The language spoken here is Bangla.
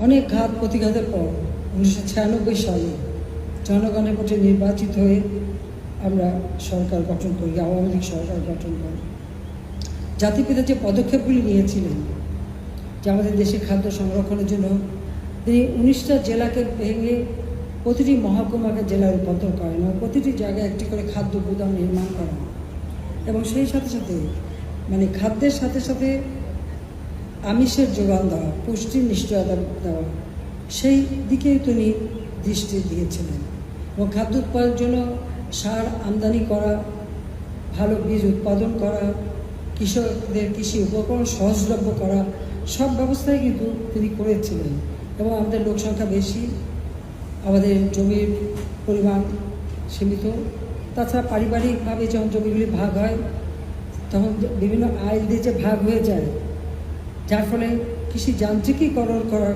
অনেক ঘাত প্রতিঘাতের পর 1996 সালে জনগণের ভোটে নির্বাচিত হয়ে আমরা সরকার গঠন করি, আওয়ামী লীগ সরকার গঠন করি। জাতিপিতা যে পদক্ষেপগুলি নিয়েছিলেন যে আমাদের দেশে খাদ্য সংরক্ষণের জন্য তিনি 19টা জেলাকে ভেঙে প্রতিটি মহকুমাকে জেলায় রূপান্তর করেন এবং প্রতিটি জায়গায় একটি করে খাদ্য গুদাম নির্মাণ করেন এবং সেই সাথে সাথে খাদ্যের সাথে সাথে আমিষের যোগান দেওয়া, পুষ্টির নিশ্চয়তা দেওয়া, সেই দিকেই তিনি দৃষ্টি দিয়েছিলেন এবং খাদ্য উৎপাদনের জন্য সার আমদানি করা, ভালো বীজ উৎপাদন করা, কৃষকদের কৃষি উপকরণ সহজলভ্য করা, সব ব্যবস্থাই কিন্তু তিনি করেছিলেন। এবং আমাদের লোক সংখ্যা বেশি, আমাদের জমির পরিমাণ সীমিত, তাছাড়া পারিবারিকভাবে যখন জমিগুলি ভাগ হয় তখন বিভিন্ন আইল দিয়ে যে ভাগ হয়ে যায়, যার ফলে কৃষি যান্ত্রিকীকরণ করার